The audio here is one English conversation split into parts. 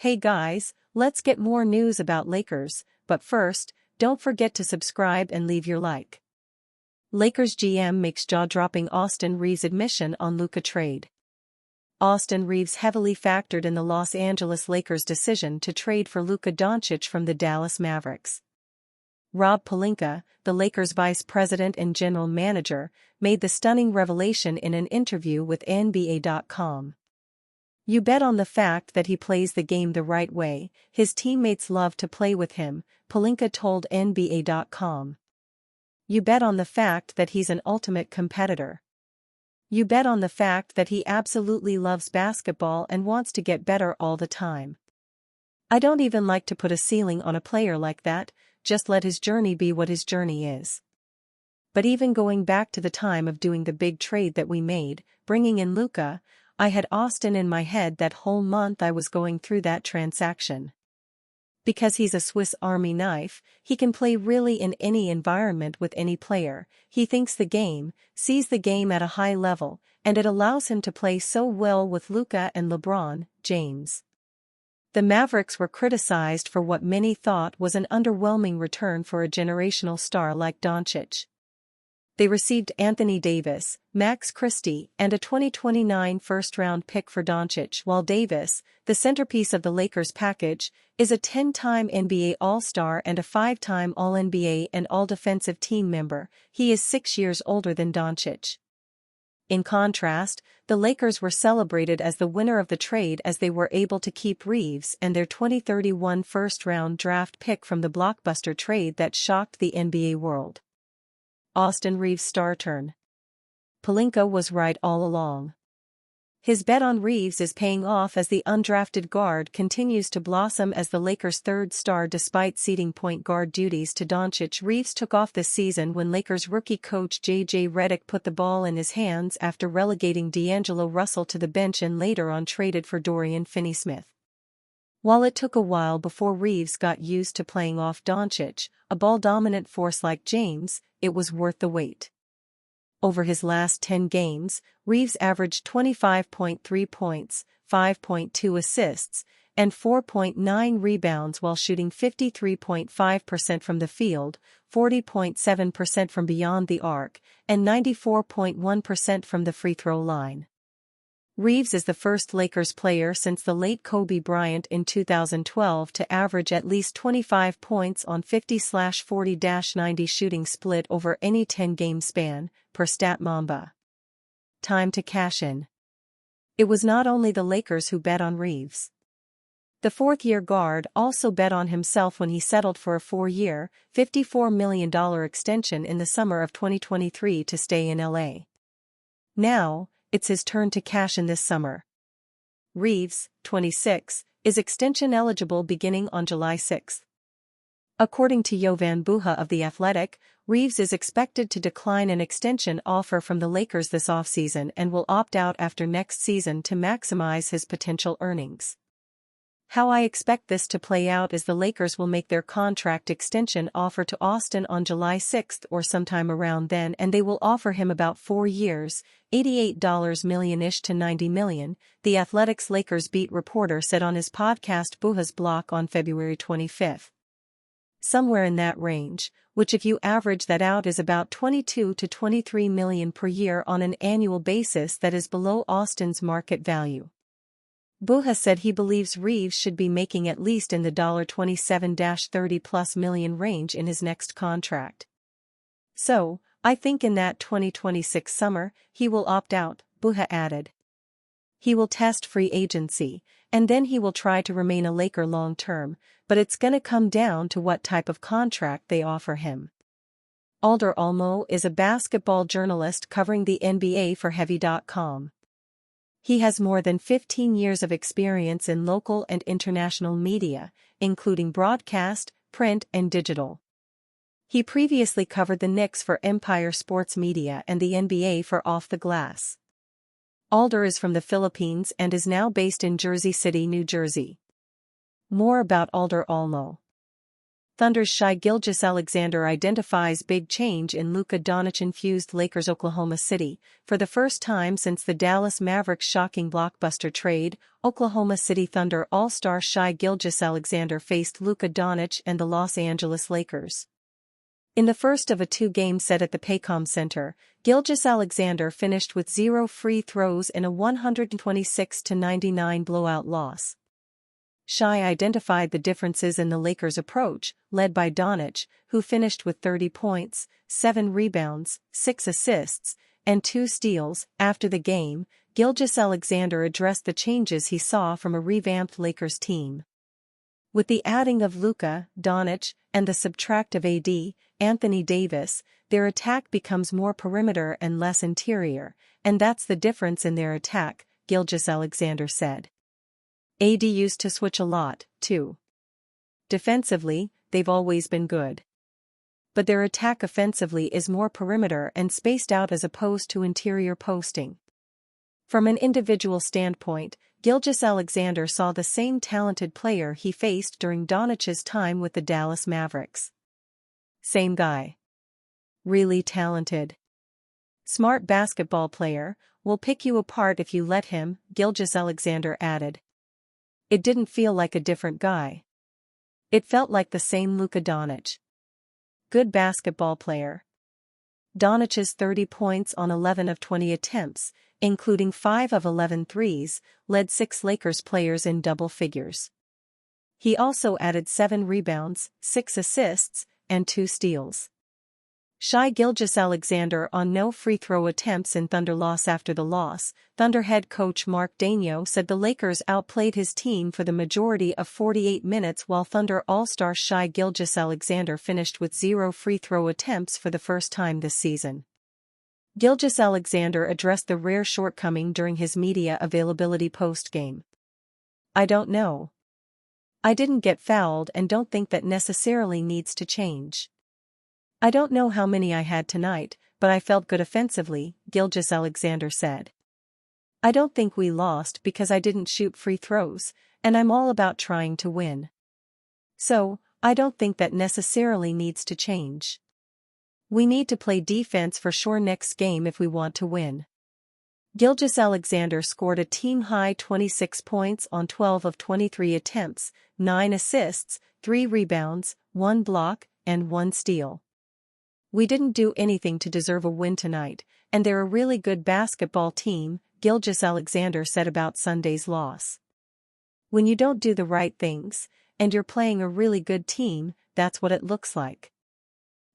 Hey guys, let's get more news about Lakers, but first, don't forget to subscribe and leave your like. Lakers GM makes jaw-dropping Austin Reeves admission on Luka trade. Austin Reeves heavily factored in the Los Angeles Lakers' decision to trade for Luka Doncic from the Dallas Mavericks. Rob Pelinka, the Lakers' vice president and general manager, made the stunning revelation in an interview with NBA.com. "You bet on the fact that he plays the game the right way, his teammates love to play with him," Pelinka told NBA.com. "You bet on the fact that he's an ultimate competitor. You bet on the fact that he absolutely loves basketball and wants to get better all the time. I don't even like to put a ceiling on a player like that, just let his journey be what his journey is." But even going back to the time of doing the big trade that we made, bringing in Luka, I had Austin in my head that whole month I was going through that transaction. Because he's a Swiss Army knife, he can play really in any environment with any player, he thinks the game, sees the game at a high level, and it allows him to play so well with Luka and LeBron James. The Mavericks were criticized for what many thought was an underwhelming return for a generational star like Doncic. They received Anthony Davis, Max Christie, and a 2029 first-round pick for Doncic, while Davis, the centerpiece of the Lakers package, is a 10-time NBA All-Star and a 5-time All-NBA and All-Defensive Team member. He is 6 years older than Doncic. In contrast, the Lakers were celebrated as the winner of the trade as they were able to keep Reeves and their 2031 first-round draft pick from the blockbuster trade that shocked the NBA world. Austin Reeves' star turn. Pelinka was right all along. His bet on Reeves is paying off as the undrafted guard continues to blossom as the Lakers' third star despite ceding point guard duties to Doncic. Reeves took off this season when Lakers rookie coach J.J. Redick put the ball in his hands after relegating D'Angelo Russell to the bench and later on traded for Dorian Finney-Smith. While it took a while before Reeves got used to playing off Doncic, a ball-dominant force like James, it was worth the wait. Over his last 10 games, Reeves averaged 25.3 points, 5.2 assists, and 4.9 rebounds while shooting 53.5% from the field, 40.7% from beyond the arc, and 94.1% from the free throw line. Reeves is the first Lakers player since the late Kobe Bryant in 2012 to average at least 25 points on 50/40-90 shooting split over any 10-game span, per StatMamba. Time to cash in. It was not only the Lakers who bet on Reeves. The fourth-year guard also bet on himself when he settled for a 4-year, $54 million extension in the summer of 2023 to stay in LA. Now, it's his turn to cash in this summer. Reeves, 26, is extension eligible beginning on July 6. According to Jovan Buha of The Athletic, Reeves is expected to decline an extension offer from the Lakers this offseason and will opt out after next season to maximize his potential earnings. "How I expect this to play out is the Lakers will make their contract extension offer to Austin on July 6 or sometime around then, and they will offer him about 4 years, $88 million-ish to $90 million, The Athletic's Lakers beat reporter said on his podcast Buha's Block on February 25. Somewhere in that range, which if you average that out is about $22 to $23 million per year on an annual basis that is below Austin's market value. Buha said he believes Reeves should be making at least in the $27-30+ million range in his next contract. "So, I think in that 2026 summer, he will opt out," Buha added. "He will test free agency, and then he will try to remain a Laker long-term, but it's gonna come down to what type of contract they offer him." Alder Almo is a basketball journalist covering the NBA for Heavy.com. He has more than 15 years of experience in local and international media, including broadcast, print, and digital. He previously covered the Knicks for Empire Sports Media and the NBA for Off the Glass. Alder is from the Philippines and is now based in Jersey City, New Jersey. More about Alder Almo. Thunder's Shai Gilgeous-Alexander identifies big change in Luka Doncic-infused Lakers Oklahoma City. For the first time since the Dallas Mavericks' shocking blockbuster trade, Oklahoma City Thunder All-Star Shai Gilgeous-Alexander faced Luka Doncic and the Los Angeles Lakers. In the first of a two-game set at the Paycom Center, Gilgeous-Alexander finished with 0 free throws in a 126-99 blowout loss. Shai identified the differences in the Lakers' approach, led by Doncic, who finished with 30 points, 7 rebounds, 6 assists, and 2 steals. After the game, Gilgeous-Alexander addressed the changes he saw from a revamped Lakers team. With the adding of Luka, Doncic, and the subtract of AD, Anthony Davis, their attack becomes more perimeter and less interior, and that's the difference in their attack, Gilgeous-Alexander said. AD used to switch a lot, too. Defensively, they've always been good. But their attack offensively is more perimeter and spaced out as opposed to interior posting. From an individual standpoint, Gilgeous-Alexander saw the same talented player he faced during Doncic's time with the Dallas Mavericks. Same guy. Really talented. Smart basketball player, will pick you apart if you let him, Gilgeous-Alexander added. It didn't feel like a different guy. It felt like the same Luka Doncic. Good basketball player. Doncic's 30 points on 11 of 20 attempts, including 5 of 11 threes, led 6 Lakers players in double figures. He also added 7 rebounds, 6 assists, and 2 steals. Shai Gilgeous-Alexander on no free throw attempts in Thunder loss. After the loss, Thunder head coach Mark Daigneault said the Lakers outplayed his team for the majority of 48 minutes while Thunder All-Star Shai Gilgeous-Alexander finished with 0 free throw attempts for the first time this season. Gilgeous-Alexander addressed the rare shortcoming during his media availability post-game. I don't know. I didn't get fouled and don't think that necessarily needs to change. I don't know how many I had tonight, but I felt good offensively, Gilgeous-Alexander said. I don't think we lost because I didn't shoot free throws, and I'm all about trying to win. So, I don't think that necessarily needs to change. We need to play defense for sure next game if we want to win. Gilgeous-Alexander scored a team-high 26 points on 12 of 23 attempts, 9 assists, 3 rebounds, 1 block, and 1 steal. We didn't do anything to deserve a win tonight, and they're a really good basketball team, Gilgeous-Alexander said about Sunday's loss. When you don't do the right things, and you're playing a really good team, that's what it looks like.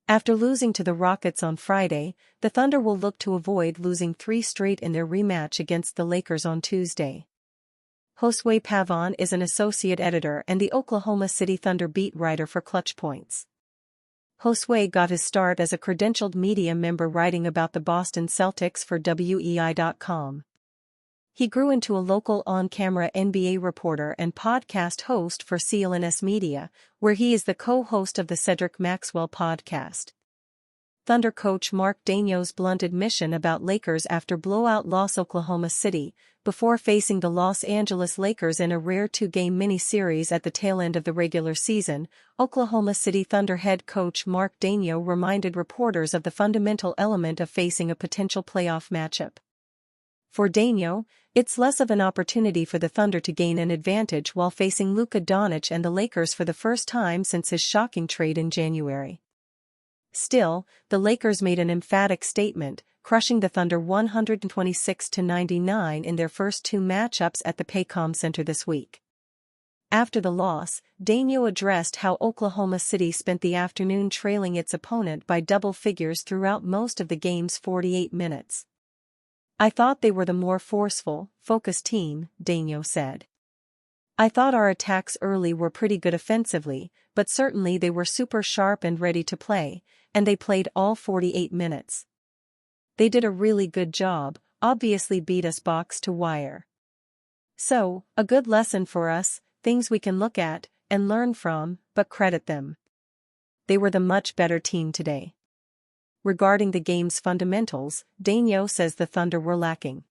After losing to the Rockets on Friday, the Thunder will look to avoid losing 3 straight in their rematch against the Lakers on Tuesday. Josue Pavon is an associate editor and the Oklahoma City Thunder beat writer for Clutch Points. Josue got his start as a credentialed media member writing about the Boston Celtics for WEEI.com. He grew into a local on-camera NBA reporter and podcast host for CLNS Media, where he is the co-host of the Cedric Maxwell podcast. Thunder coach Mark Daigneault's blunt admission about Lakers after blowout loss Oklahoma City, before facing the Los Angeles Lakers in a rare 2-game mini-series at the tail end of the regular season, Oklahoma City Thunder head coach Mark Daigneault reminded reporters of the fundamental element of facing a potential playoff matchup. For Daigneault, it's less of an opportunity for the Thunder to gain an advantage while facing Luka Doncic and the Lakers for the first time since his shocking trade in January. Still, the Lakers made an emphatic statement, crushing the Thunder 126-99 in their first 2 matchups at the Paycom Center this week. After the loss, Daigneault addressed how Oklahoma City spent the afternoon trailing its opponent by double figures throughout most of the game's 48 minutes. I thought they were the more forceful, focused team, Daigneault said. I thought our attacks early were pretty good offensively, but certainly they were super sharp and ready to play, and they played all 48 minutes. They did a really good job, obviously beat us box to wire. So, a good lesson for us, things we can look at and learn from, but credit them. They were the much better team today. Regarding the game's fundamentals, Daigneault says the Thunder were lacking.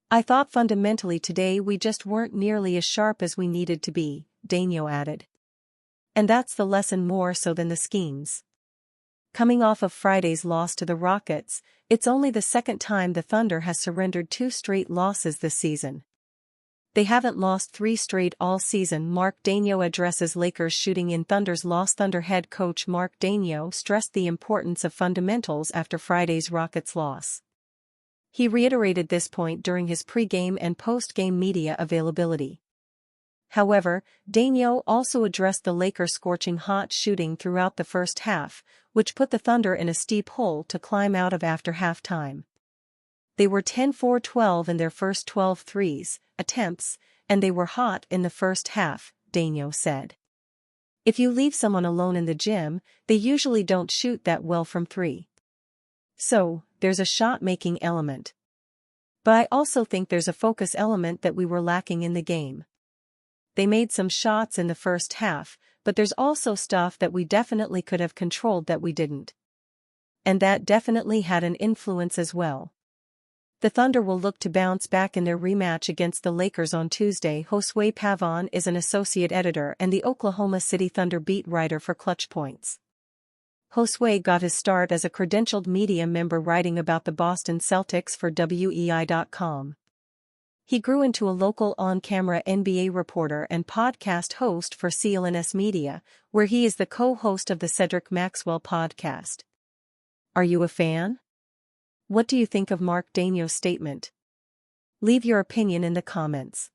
I thought fundamentally today we just weren't nearly as sharp as we needed to be, Daigneault added. And that's the lesson more so than the schemes. Coming off of Friday's loss to the Rockets, it's only the second time the Thunder has surrendered 2 straight losses this season. They haven't lost 3 straight all season. Mark Daigneault addresses Lakers shooting in Thunder's loss. Thunder head coach Mark Daigneault stressed the importance of fundamentals after Friday's Rockets loss. He reiterated this point during his pre-game and post-game media availability. However, Daigneault also addressed the Lakers' scorching hot shooting throughout the first half, which put the Thunder in a steep hole to climb out of after halftime. They were 10-for-12 in their first 12 threes attempts, and they were hot in the first half, Daigneault said. If you leave someone alone in the gym, they usually don't shoot that well from 3. So, there's a shot-making element. But I also think there's a focus element that we were lacking in the game. They made some shots in the first half, but there's also stuff that we definitely could have controlled that we didn't. And that definitely had an influence as well. The Thunder will look to bounce back in their rematch against the Lakers on Tuesday. Josue Pavon is an associate editor and the Oklahoma City Thunder beat writer for Clutch Points. Josue got his start as a credentialed media member writing about the Boston Celtics for WEEI.com. He grew into a local on-camera NBA reporter and podcast host for CLNS Media, where he is the co-host of the Cedric Maxwell podcast. Are you a fan? What do you think of Mark Daigneault's statement? Leave your opinion in the comments.